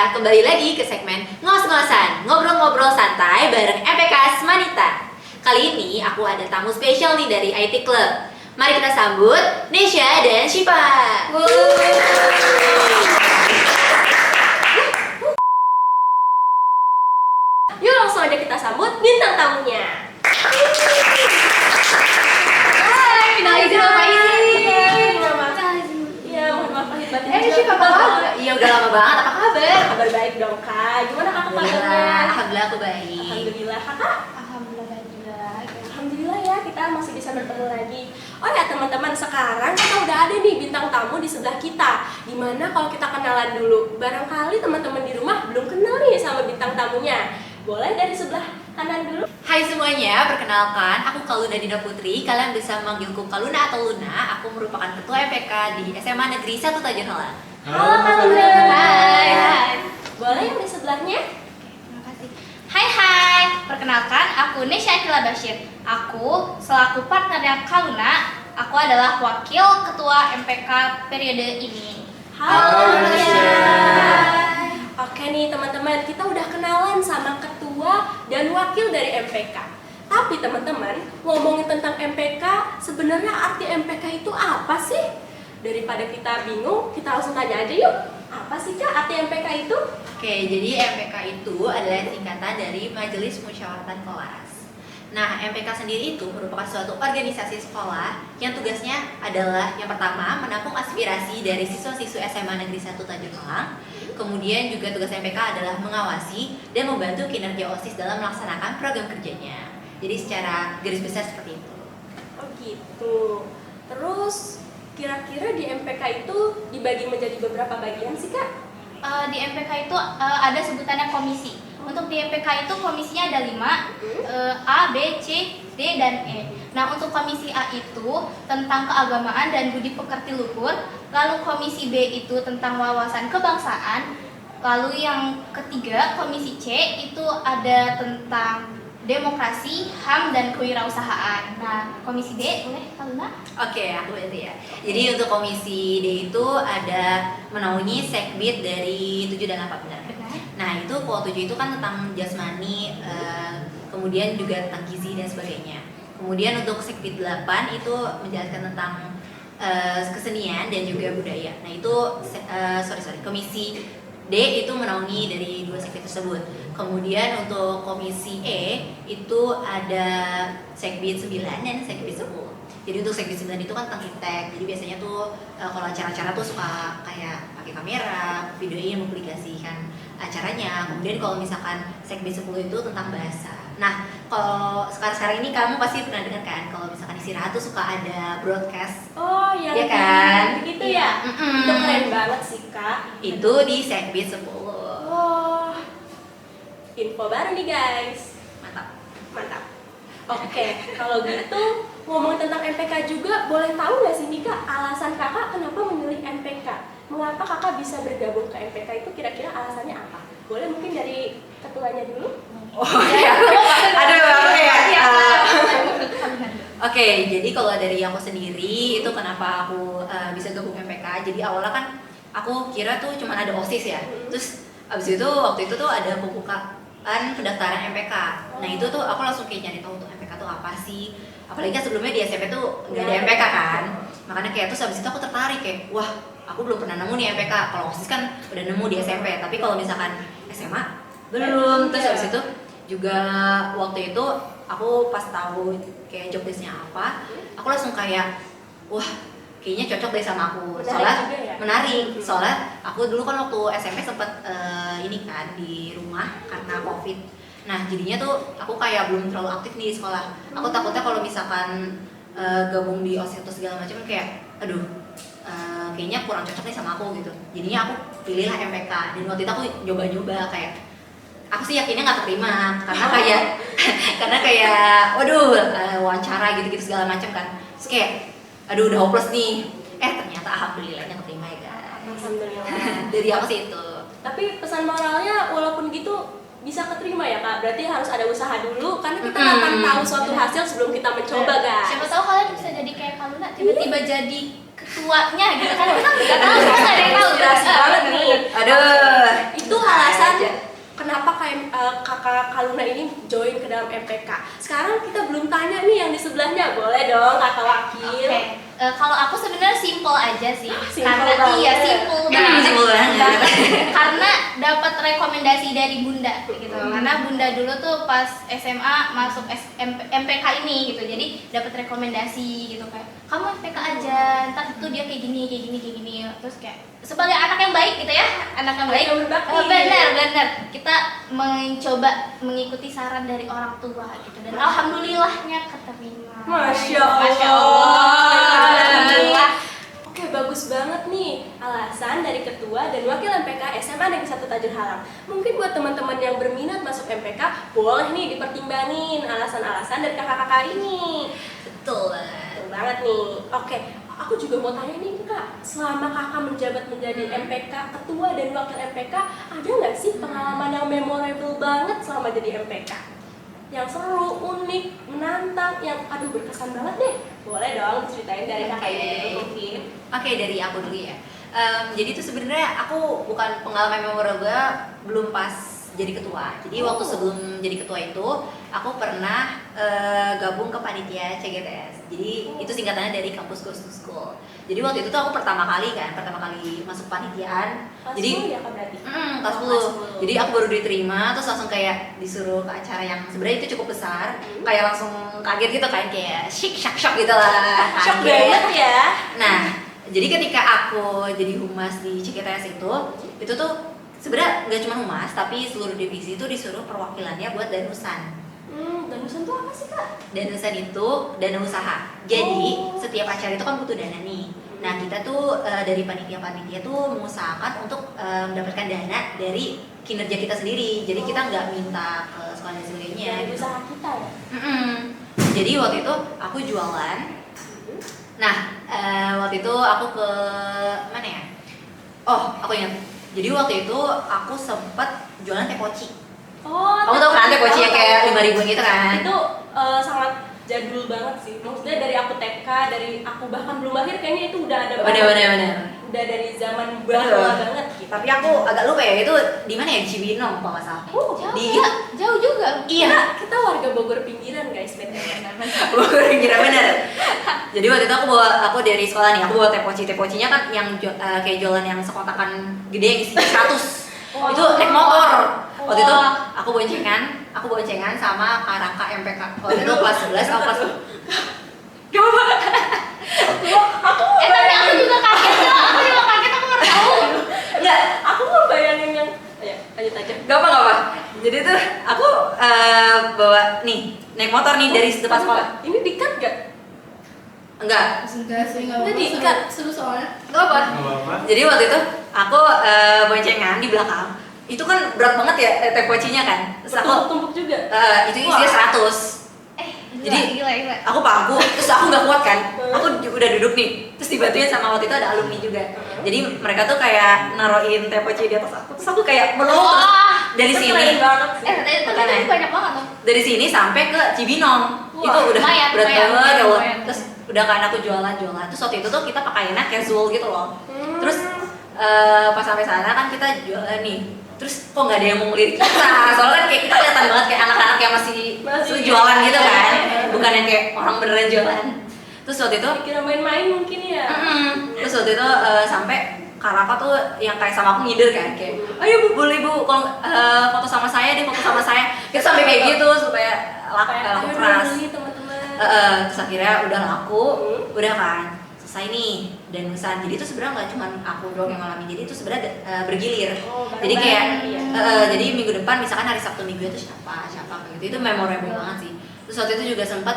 kembali lagi ke segmen Ngos-ngosan, ngobrol-ngobrol santai bareng MPK Semanita. Kali ini aku ada tamu spesial nih dari IT Club. Mari kita sambut Nesha dan Shiva. Yuk langsung aja kita sambut bintang tamunya. Hai, kenalin dulu Pak Izzy. Iya, mohon maaf lahir batin. Shiva, apa kabar? Iya, udah lama banget. Apa kabar? Kabar baik dong, Kak. Gimana Kakak kabarnya? Alhamdulillah aku baik. Alhamdulillah, Kakak. Alhamdulillah baik juga. Alhamdulillah ya, kita masih bisa bertemu lagi. Oh ya teman-teman, sekarang kita udah ada nih bintang tamu di sebelah kita. Gimana kalau kita kenalan dulu? Barangkali teman-teman di rumah belum kenal nih sama bintang tamunya. Boleh dari sebelah kanan dulu? Hai semuanya, perkenalkan aku Kaluna Dina Putri. Kalian bisa memanggilku Kaluna atau Luna. Aku merupakan ketua MPK di SMA Negeri 1 Tanjung Halang. Halo Kak Luna. Hai. Boleh yang di sebelahnya? Terima kasih. Hai, perkenalkan aku Nesha Akila Bashir. Aku selaku partnernya Kaluna, aku adalah wakil ketua MPK periode ini. Halo Nesha. Oke nih teman-teman, kita udah kenalan sama ketua dan wakil dari MPK. Tapi teman-teman, ngomongin tentang MPK, sebenarnya arti MPK itu apa sih? Daripada kita bingung, kita langsung tanya aja yuk. Apa sih Kak arti MPK itu? Oke, jadi MPK itu adalah singkatan dari Majelis Musyawaratan Kelas. Nah, MPK sendiri itu merupakan suatu organisasi sekolah yang tugasnya adalah yang pertama menampung aspirasi dari siswa-siswa SMA Negeri 1 Tanjung Halang. Kemudian juga tugas MPK adalah mengawasi dan membantu kinerja OSIS dalam melaksanakan program kerjanya. Jadi secara garis besar seperti itu. Oh gitu. Terus kira-kira di MPK itu dibagi menjadi beberapa bagian sih Kak? Di MPK itu ada sebutannya komisi. Untuk di MPK itu komisinya ada 5, A, B, C, D, dan E. Nah, untuk komisi A itu tentang keagamaan dan budi pekerti luhur. Lalu komisi B itu tentang wawasan kebangsaan. Lalu yang ketiga, komisi C itu ada tentang demokrasi, HAM, dan kewirausahaan. Nah, komisi D boleh Kaluna? Oke, aku bantu ya. Jadi untuk komisi D itu ada menaungi sekbid dari 7 dan 8 benar. Nah, itu kalau 7 itu kan tentang jasmani, kemudian juga tentang gizi dan sebagainya. Kemudian untuk sekbid 8 itu menjelaskan tentang kesenian dan juga budaya. Nah, itu komisi D itu menaungi dari 2 sekbid tersebut. Kemudian untuk komisi E itu ada sekbid 9 dan sekbid 10. Jadi untuk sekbid 9 itu kan tentang iptek. Jadi biasanya tuh kalau acara-acara tuh suka kayak pakai kamera, videoin, mempublikasikan acaranya. Kemudian kalau misalkan sekbid 10 itu tentang bahasa. Nah, kalau sekarang ini kamu pasti pernah dengar kan kalau misalkan istirahat tuh suka ada broadcast. Oh yang Iya kan? begitu ya? Itu keren banget sih Kak. Itu di sekbid 10. Oh, info baru nih guys. Mantap. Mantap. Oke, kalau gitu ngomong tentang MPK juga, boleh tahu nggak sih nih Kak alasan kakak kenapa memilih MPK? Mengapa kakak bisa bergabung ke MPK itu, kira-kira alasannya apa? Boleh mungkin dari ketuanya dulu? Oh iya. Aduh, apa ya? Iya. Oke, jadi kalau dari aku sendiri itu kenapa aku bisa gabung MPK. Jadi awalnya kan aku kira tuh cuma ada OSIS ya. Terus abis itu waktu itu tuh ada pembukaan pendaftaran MPK. Nah itu tuh aku langsung kayak nyari tahu tuh MPK tuh apa sih. Apalagi kan sebelumnya di SMP tuh nggak ada MPK kan. Makanya kayak terus abis itu aku tertarik kayak wah aku belum pernah nemu nih MPK. Kalau OSIS kan udah nemu di SMP. Tapi kalau misalkan SMA belum. Terus abis itu juga waktu itu aku pas tahu kayak job listnya apa, aku langsung kayak wah kayaknya cocok deh sama aku. Soalnya menarik. Soalnya aku dulu kan waktu SMP sempat ini kan di rumah karena COVID. Nah jadinya tuh aku kayak belum terlalu aktif nih di sekolah. Aku takutnya kalau misalkan gabung di OSIS atau segala macam kayak aduh kayaknya kurang cocok nih sama aku gitu. Jadinya aku pilihlah MPK. Dan waktu itu aku nyoba-nyoba kayak aku sih yakinnya nggak terima karena kayak waduh wawancara gitu segala macam kan. Terus kayak aduh udah hopeless nih. Ternyata alhamdulillahnya keterima ya guys. Alhamdulillah. Dari aku sih itu. Tapi pesan moralnya walaupun gitu bisa keterima ya Kak, berarti harus ada usaha dulu karena kita nggak akan tahu suatu hasil sebelum kita mencoba guys. Siapa tahu kalian bisa jadi kayak Kaluna, tiba-tiba jadi ketua ketuanya gitu kan, kita nggak tahu, kita nggak ada yang tahu. Inspirasi banget nih. Aduh. Itu alasan kenapa kakak Kaluna ini join ke dalam MPK. Sekarang kita belum tanya nih yang di sebelahnya, boleh dong kakak wakil. Oke. Kalau aku sebenarnya simple aja sih, Simple karena banget. simple Simple banget. karena dapat rekomendasi dari bunda gitu. Karena bunda dulu tuh pas SMA masuk MPK ini gitu, jadi dapat rekomendasi gitu kayak kamu MPK aja, ntar itu dia kayak gini, terus kayak sebagai anak yang baik gitu ya, anak yang baik, Yang berbakti. benar kita mencoba mengikuti saran dari orang tua gitu, dan alhamdulillahnya keterima. Masya Allah. Alhamdulillah. Oke, bagus banget nih alasan dari ketua dan wakil MPK SMA Negeri 1 Tajur Haram. Mungkin buat teman-teman yang berminat masuk MPK, boleh nih dipertimbangin alasan-alasan dari kakak-kakak ini. Betul. Betul banget nih. Oke, aku juga mau tanya nih Kak, selama kakak menjabat menjadi MPK, ketua dan wakil MPK, ada nggak sih pengalaman yang memorable banget selama jadi MPK? Yang seru, unik, menantang, yang aduh berkesan banget deh. Boleh dong ceritain dari kakak ini dulu mungkin. Oke, dari aku dulu ya. Jadi itu sebenarnya aku bukan pengalaman memorable belum pas jadi ketua. Jadi waktu sebelum jadi ketua itu aku pernah gabung ke panitia CGTS. Jadi itu singkatannya dari Campus Goes to School. Jadi waktu itu tuh aku pertama kali masuk panitiaan. Kelas Jadi 10 ya Kak berarti? kelas Oh, 10. kelas 10. Jadi aku baru diterima terus langsung kayak disuruh ke acara yang sebenarnya itu cukup besar. Kayak langsung kaget gitu kan, kayak shock gitu lah. Shock Kaget. banget ya. Nah, jadi ketika aku jadi humas di CGTS itu tuh sebenarnya nggak cuma humas, tapi seluruh divisi itu disuruh perwakilannya buat danusan. Danusan tuh apa sih Kak? Danusan itu dana usaha. Jadi Oh. setiap acara itu kan butuh dana nih. Nah kita tuh dari panitia tuh mengusahakan untuk mendapatkan dana dari kinerja kita sendiri. Jadi kita nggak minta ke sekolah dan sebagainya. Dari Gitu. usaha kita ya? Jadi waktu itu aku jualan. Nah waktu itu aku ke mana ya? Oh aku ingat. Jadi waktu itu aku sempet jualan teh poci. Oh, Kamu tau kan teh poci yang tahu, kayak tahu. 5.000 gitu kan? Itu sangat jadul banget sih. Maksudnya dari aku TK, dari aku bahkan belum lahir kayaknya itu udah ada banget. Bener. Udah dari zaman bahula banget gitu. Tapi aku agak lupa ya itu di mana ya, Cibinong kalau nggak salah. Jauh, Di jauh juga. iya. Kita warga Bogor pinggiran guys, BTW. Bogor kira bener. Jadi waktu itu aku dari sekolah nih, aku bawa teh pocinya kan yang kayak jualan yang sekotakan gede yang isinya 100. Wow. Itu naik motor. Waktu itu Wah. aku boncengan sama Karaka MPK. Waktu itu kelas 11 atau kelas Coba. Tapi aku juga kaget loh, aku baru tahu. Enggak, Aku mau bayangin yang ya, lanjut aja. Gak apa. Jadi tuh aku bawa nih naik motor nih dari depan sekolah. Ini dikat gak? Enggak, Enggak sih, enggak Udah apa-apa. diikat. Seru soalnya. enggak apa. Nggak apa-apa. Jadi waktu itu aku boncengan di belakang. Itu kan berat banget ya teh pocinya kan. Terus aku Tumpuk juga. itu isinya 100. Jadi, gila. Aku paku, terus aku nggak kuat kan. Aku udah duduk nih. Terus dibantuin sama waktu itu ada alumni juga. Jadi mereka tuh kayak naruhin teh poci di atas aku. Terus aku kayak meluk terus Wah. dari Itu sini. keren banget sih. Tapi itu banyak banget tuh. Dari sini sampai ke Cibinong. Wah, Itu udah lumayan, berat banget ya Allah. lumayan. Terus udah kan aku jualan. Terus waktu itu tuh kita pakainya casual gitu loh. Terus pas sampai sana kan kita jualan nih. Terus kok nggak ada yang mau ngelirik kita? Soalnya kan kayak kita kelihatan banget kayak anak-anak yang masih jualan gitu kan. Bukan yang kayak orang beneran jualan. Terus waktu itu Kira main-main mungkin ya. terus waktu itu sampai Karaka tuh yang kayak sama aku ngider kan kayak ayo bu boleh bu kalau foto sama saya kita sampai kayak gitu supaya laku Ayo keras. beli teman-teman. Terus akhirnya udah laku udah kan selesai nih danusan. Jadi itu sebenarnya nggak cuma aku doang yang ngalamin, jadi itu sebenarnya bergilir. Oh, Jadi kayak bareng-bareng ya. jadi minggu depan misalkan hari Sabtu Minggu itu siapa kayak gitu, itu memorable banget sih. Terus waktu itu juga sempat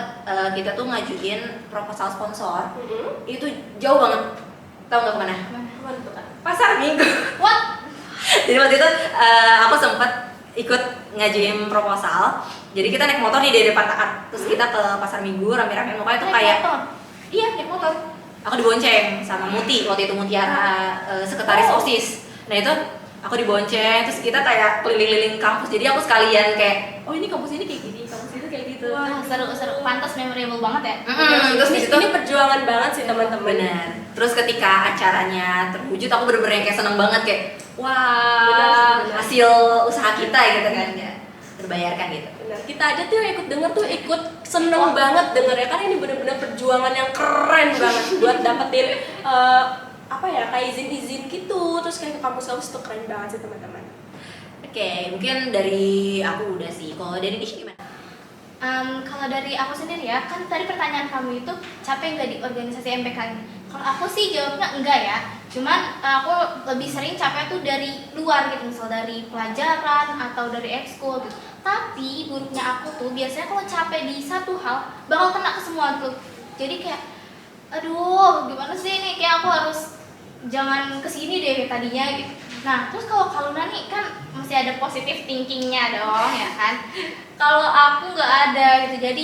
kita tuh ngajuin proposal sponsor. Itu jauh banget, tau nggak kemana? Kemana tuh Kak? Pasar Minggu. What? Jadi waktu itu aku sempat ikut ngajuin proposal. Jadi kita naik motor nih dari depan Takat, terus kita ke Pasar Minggu rame-rame, pokoknya itu kayak iya naik motor. Aku dibonceng sama Muti, waktu itu Mutiara sekretaris OSIS. Nah itu aku dibonceng, terus kita kayak keliling-keliling kampus. Jadi aku sekalian kayak, oh ini kampus ini kayak gini, kampus itu kayak gitu. gitu. Wah, seru pantas memorable banget ya. Terus di situ ini perjuangan banget sih teman-teman. benar. Terus ketika acaranya terwujud, aku bener-bener yang kayak seneng banget kayak wah, Benar. hasil usaha kita gitu kan, kayak terbayarkan gitu. Benar. Kita aja tuh yang ikut denger tuh ikut seneng banget denger ya, karena ini bener-bener perjuangan yang keren banget buat dapetin apa ya, kayak izin-izin gitu, terus kayak ke kampus-kampus tuh keren banget sih teman-teman. Oke, mungkin dari aku udah sih. Kalau dari Dish gimana? Kalau dari aku sendiri ya, kan tadi pertanyaan kamu itu capek nggak di organisasi MPK ini? Kalau aku sih jawabnya enggak ya. Cuman aku lebih sering capek tuh dari luar gitu, misal dari pelajaran atau dari ekskul gitu. Tapi buruknya aku tuh biasanya kalau capek di satu hal bakal kena ke semua tuh. Jadi kayak, aduh gimana sih ini, kayak aku harus jangan kesini deh kayak tadinya gitu. Nah terus kalau Kaluna nih kan masih ada positive thinkingnya dong ya kan. Kalau aku nggak ada gitu, jadi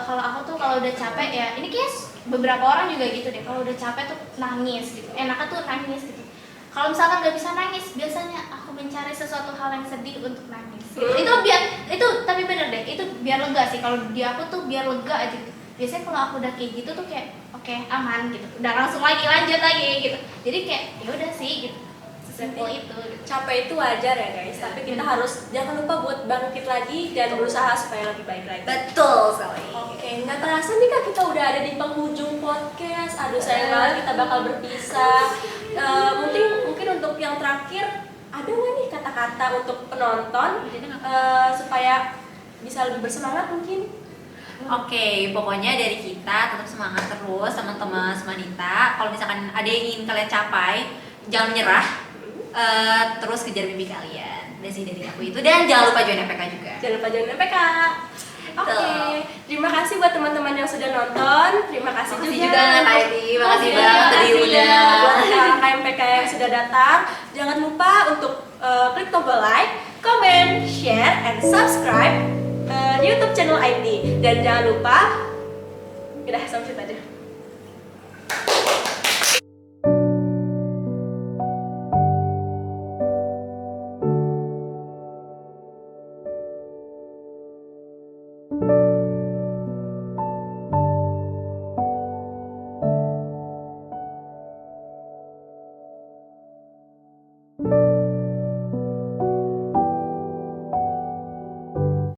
kalau aku tuh kalau udah capek ya, ini kayak beberapa orang juga gitu deh, kalau udah capek tuh nangis gitu, enaknya tuh nangis gitu. Kalau misalkan nggak bisa nangis, biasanya aku mencari sesuatu hal yang sedih untuk nangis gitu. Itu biar, itu tapi bener deh, itu biar lega sih, kalau di aku tuh biar lega aja gitu. Biasanya kalau aku udah kayak gitu tuh kayak oke, aman gitu, udah langsung lagi lanjut lagi gitu. Jadi kayak ya udah sih gitu, sesimpel itu gitu. Capek itu wajar ya guys, tapi kita harus jangan lupa buat bangkit lagi dan berusaha supaya lebih baik lagi. Betul sekali. Oke, nggak terasa nih Kak, kita udah ada di penghujung podcast. Aduh sayang banget kita bakal berpisah. Mungkin untuk yang terakhir, ada nggak nih kata-kata untuk penonton supaya bisa lebih bersemangat mungkin? Oke, pokoknya dari kita tetap semangat terus teman-teman Semanita. Kalau misalkan ada yang ingin kalian capai, jangan menyerah. Terus kejar mimpi kalian. Dan sih dari aku itu, dan jangan lupa join MPK juga. Jangan lupa join MPK. Oke, terima kasih buat teman-teman yang sudah nonton. Terima kasih juga Kak Edi. Makasih Terima banget tadi kasih udah. buat KMPK yang sudah datang. Jangan lupa untuk klik tombol like, comment, share, and subscribe YouTube channel IT. Dan jangan lupa, udah sampai situ aja.